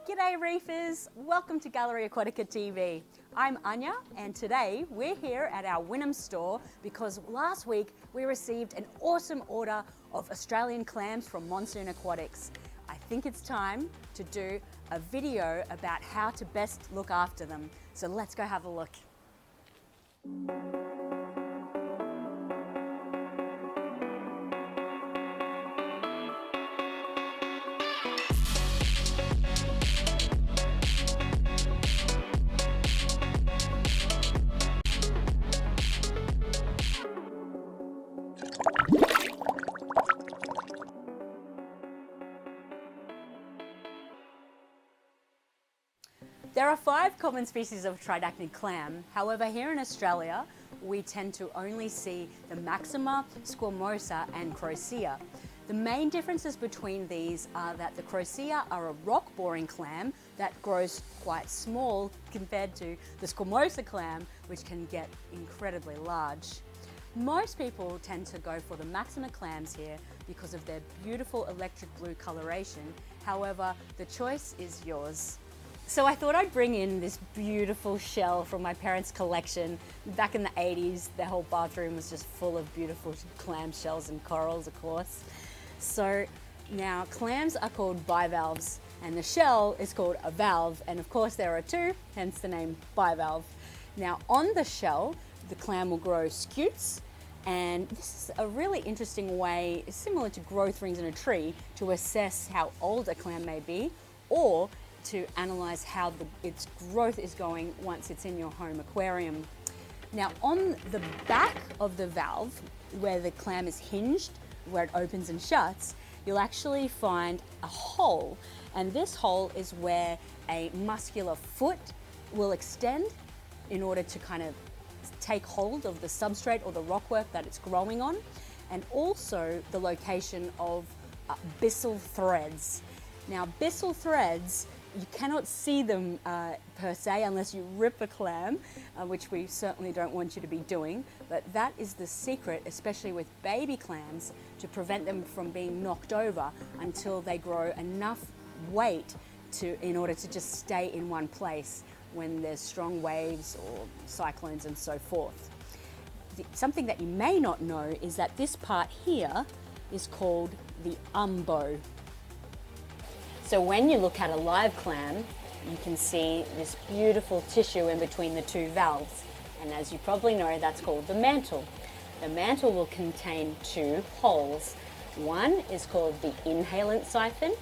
G'day Reefers, welcome to Gallery Aquatica TV. I'm Ania and today we're here at our Wynnum store because last week we received an awesome order of Australian clams from Monsoon Aquatics. I think it's time to do a video about how to best look after them. So let's go have a look. There are 5 common species of Tridacnid clam. However, here in Australia, we tend to only see the maxima, squamosa and crocea. The main differences between these are that the crocea are a rock-boring clam that grows quite small compared to the squamosa clam, which can get incredibly large. Most people tend to go for the maxima clams here because of their beautiful electric blue coloration. However, the choice is yours. So I thought I'd bring in this beautiful shell from my parents' collection. Back in the 80s, their whole bathroom was just full of beautiful clam shells and corals, of course. So now clams are called bivalves and the shell is called a valve. And of course there are 2, hence the name bivalve. Now on the shell, the clam will grow scutes, and this is a really interesting way, similar to growth rings in a tree, to assess how old a clam may be, or to analyze how its growth is going once it's in your home aquarium. Now on the back of the valve, where the clam is hinged, where it opens and shuts, you'll actually find a hole, and this hole is where a muscular foot will extend in order to kind of take hold of the substrate or the rockwork that it's growing on, and also the location of byssal threads. Now byssal threads, you cannot see them per se unless you rip a clam, which we certainly don't want you to be doing, but that is the secret, especially with baby clams, to prevent them from being knocked over until they grow enough weight in order to just stay in one place when there's strong waves or cyclones and so forth. Something that you may not know is that this part here is called the umbo. So when you look at a live clam, you can see this beautiful tissue in between the 2 valves. And as you probably know, that's called the mantle. The mantle will contain 2 holes. One is called the inhalant siphon,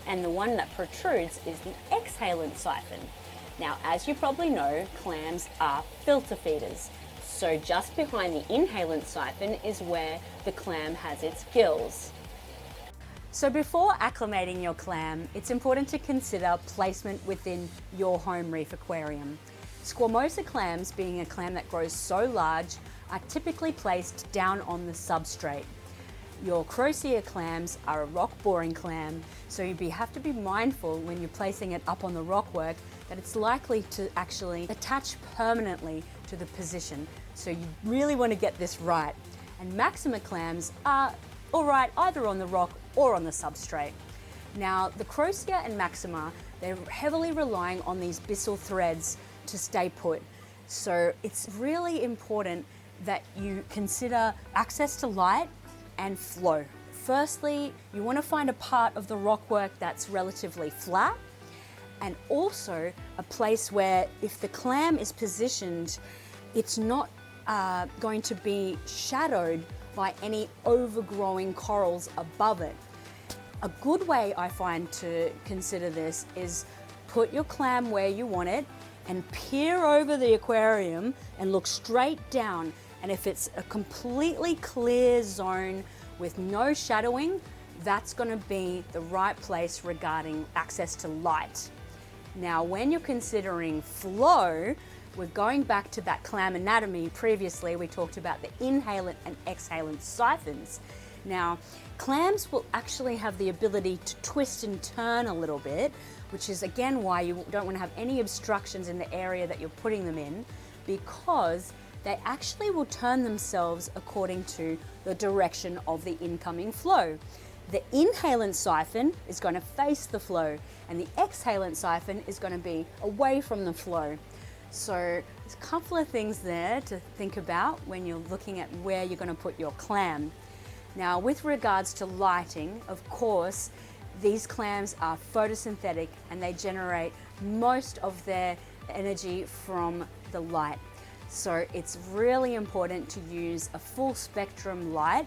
and the one that protrudes is the exhalant siphon. Now, as you probably know, clams are filter feeders. So just behind the inhalant siphon is where the clam has its gills. So before acclimating your clam, it's important to consider placement within your home reef aquarium. Squamosa clams, being a clam that grows so large, are typically placed down on the substrate. Your crocea clams are a rock-boring clam, so you have to be mindful when you're placing it up on the rockwork that it's likely to actually attach permanently to the position. So you really want to get this right. And maxima clams are alright either on the rock or on the substrate. Now the crocea and maxima, they're heavily relying on these byssal threads to stay put. So it's really important that you consider access to light and flow. Firstly, you want to find a part of the rockwork that's relatively flat, and also a place where if the clam is positioned, it's not going to be shadowed by any overgrowing corals above it. A good way I find to consider this is put your clam where you want it and peer over the aquarium and look straight down, and if it's a completely clear zone with no shadowing, that's going to be the right place regarding access to light. Now when you're considering flow, we're going back to that clam anatomy. Previously we talked about the inhalant and exhalant siphons. Now clams will actually have the ability to twist and turn a little bit, which is again why you don't want to have any obstructions in the area that you're putting them in, because they actually will turn themselves according to the direction of the incoming flow. The inhalant siphon is going to face the flow, and the exhalant siphon is going to be away from the flow. So there's a couple of things there to think about when you're looking at where you're going to put your clam. Now, with regards to lighting, of course, these clams are photosynthetic and they generate most of their energy from the light. So it's really important to use a full spectrum light.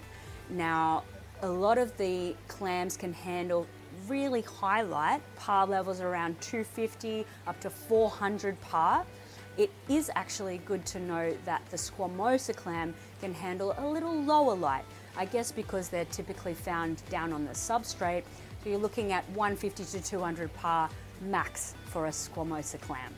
Now, a lot of the clams can handle really high light, PAR levels around 250 up to 400 PAR. It is actually good to know that the squamosa clam can handle a little lower light, I guess because they're typically found down on the substrate. So you're looking at 150 to 200 PAR max for a squamosa clam.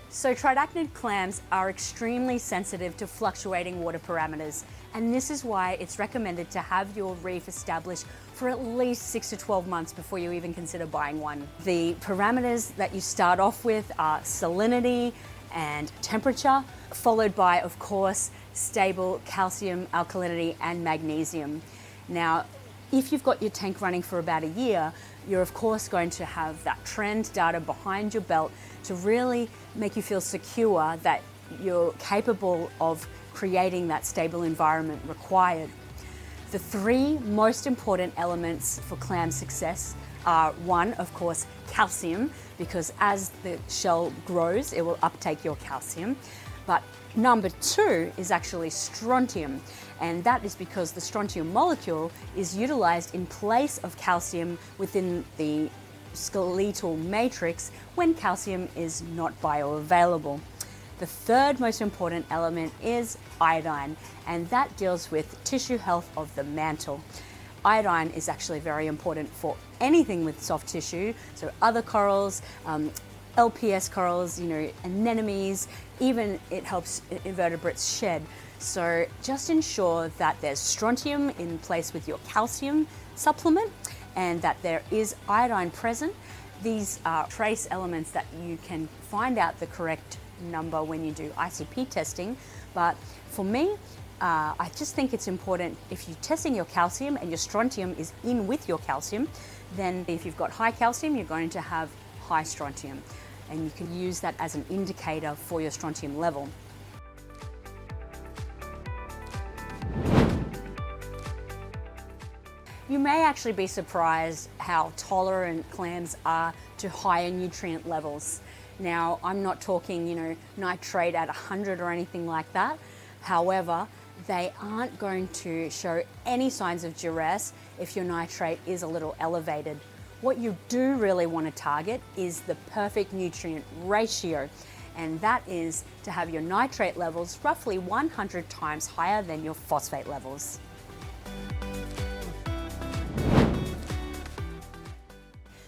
So Tridacnid clams are extremely sensitive to fluctuating water parameters, and this is why it's recommended to have your reef established for at least 6 to 12 months before you even consider buying one. The parameters that you start off with are salinity and temperature, followed by, of course, stable calcium, alkalinity, and magnesium. Now, if you've got your tank running for about a year, you're of course going to have that trend data behind your belt to really make you feel secure that you're capable of creating that stable environment required. The three most important elements for clam success are one, of course, calcium, because as the shell grows, it will uptake your calcium. But number two is actually strontium, and that is because the strontium molecule is utilized in place of calcium within the skeletal matrix when calcium is not bioavailable. The third most important element is iodine, and that deals with tissue health of the mantle. Iodine is actually very important for anything with soft tissue, so other corals, LPS corals, anemones, even it helps invertebrates shed. So just ensure that there's strontium in place with your calcium supplement and that there is iodine present. These are trace elements that you can find out the correct number when you do ICP testing, but for me, I just think it's important if you're testing your calcium and your strontium is in with your calcium, then if you've got high calcium, you're going to have high strontium, and you can use that as an indicator for your strontium level. You may actually be surprised how tolerant clams are to higher nutrient levels. Now, I'm not talking, nitrate at 100 or anything like that. However, they aren't going to show any signs of duress if your nitrate is a little elevated. What you do really want to target is the perfect nutrient ratio, and that is to have your nitrate levels roughly 100 times higher than your phosphate levels.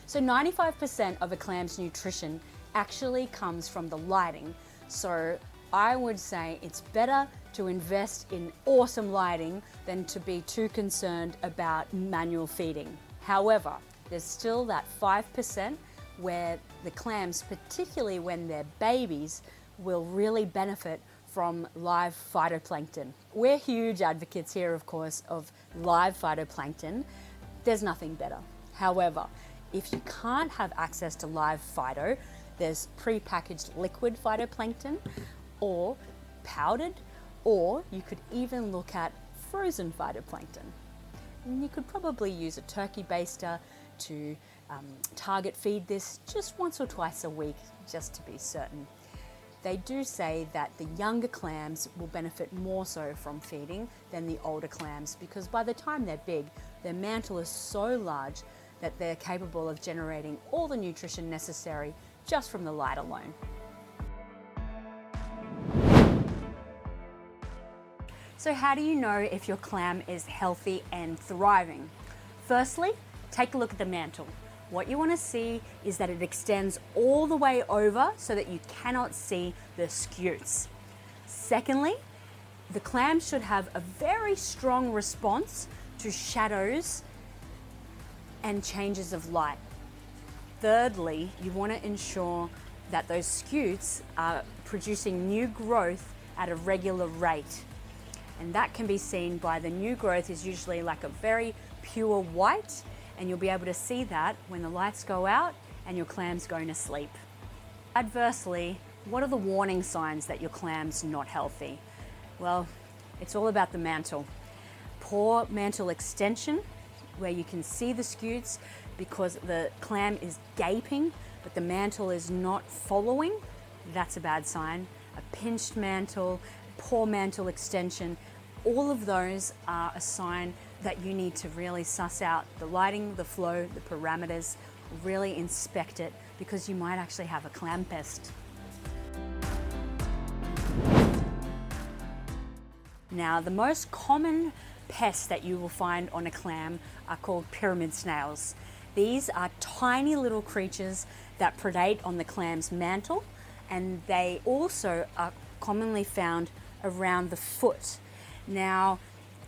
So 95% of a clam's nutrition actually comes from the lighting. So I would say it's better to invest in awesome lighting than to be too concerned about manual feeding. However, there's still that 5% where the clams, particularly when they're babies, will really benefit from live phytoplankton. We're huge advocates here, of course, of live phytoplankton. There's nothing better. However, if you can't have access to live phyto, there's pre-packaged liquid phytoplankton or powdered, or you could even look at frozen phytoplankton. And you could probably use a turkey baster to target feed this just once or twice a week, just to be certain. They do say that the younger clams will benefit more so from feeding than the older clams, because by the time they're big, their mantle is so large that they're capable of generating all the nutrition necessary just from the light alone. So how do you know if your clam is healthy and thriving? Firstly, take a look at the mantle. What you want to see is that it extends all the way over so that you cannot see the scutes. Secondly, the clam should have a very strong response to shadows and changes of light. Thirdly, you want to ensure that those scutes are producing new growth at a regular rate. And that can be seen by the new growth is usually like a very pure white, and you'll be able to see that when the lights go out and your clam's going to sleep. Adversely, what are the warning signs that your clam's not healthy? Well, it's all about the mantle. Poor mantle extension, where you can see the scutes because the clam is gaping, but the mantle is not following. That's a bad sign. A pinched mantle, poor mantle extension, all of those are a sign that you need to really suss out the lighting, the flow, the parameters, really inspect it because you might actually have a clam pest. Now, the most common pests that you will find on a clam are called pyramid snails. These are tiny little creatures that predate on the clam's mantle, and they also are commonly found around the foot. Now,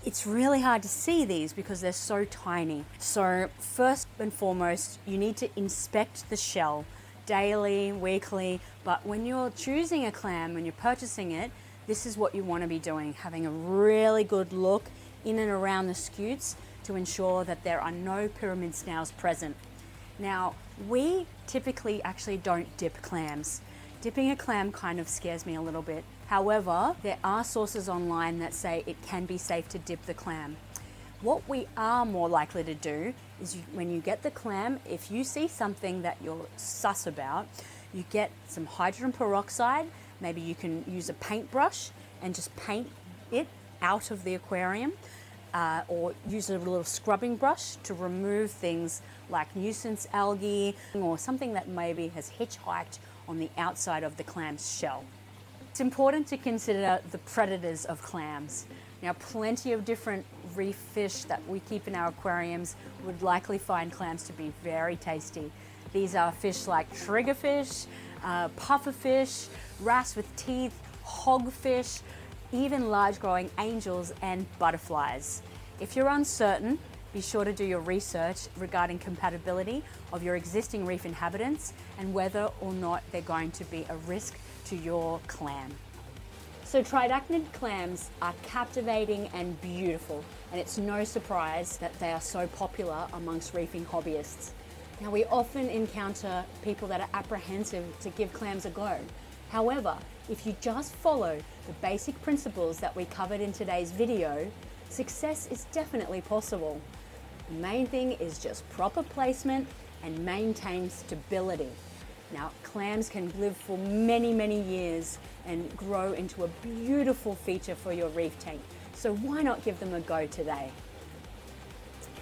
it's really hard to see these because they're so tiny. So first and foremost, you need to inspect the shell daily, weekly, but when you're choosing a clam, when you're purchasing it, this is what you want to be doing, having a really good look in and around the scutes to ensure that there are no pyramid snails present. Now, we typically actually don't dip clams. Dipping a clam kind of scares me a little bit. However, there are sources online that say it can be safe to dip the clam. What we are more likely to do is when you get the clam, if you see something that you're sus about, you get some hydrogen peroxide. Maybe you can use a paintbrush and just paint it out of the aquarium, or use a little scrubbing brush to remove things like nuisance algae or something that maybe has hitchhiked on the outside of the clam's shell. It's important to consider the predators of clams. Now, plenty of different reef fish that we keep in our aquariums would likely find clams to be very tasty. These are fish like triggerfish, pufferfish, wrasse with teeth, hogfish, even large growing angels and butterflies. If you're uncertain, be sure to do your research regarding compatibility of your existing reef inhabitants and whether or not they're going to be a risk to your clam. So Tridacnid clams are captivating and beautiful, and it's no surprise that they are so popular amongst reefing hobbyists. Now, we often encounter people that are apprehensive to give clams a go. However, if you just follow the basic principles that we covered in today's video, success is definitely possible. The main thing is just proper placement and maintain stability. Now, clams can live for many, many years and grow into a beautiful feature for your reef tank. So why not give them a go today?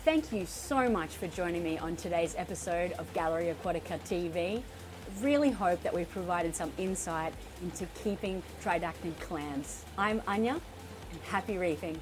Thank you so much for joining me on today's episode of Gallery Aquatica TV. Really hope that we've provided some insight into keeping Tridacnid clams. I'm Ania, and happy reefing.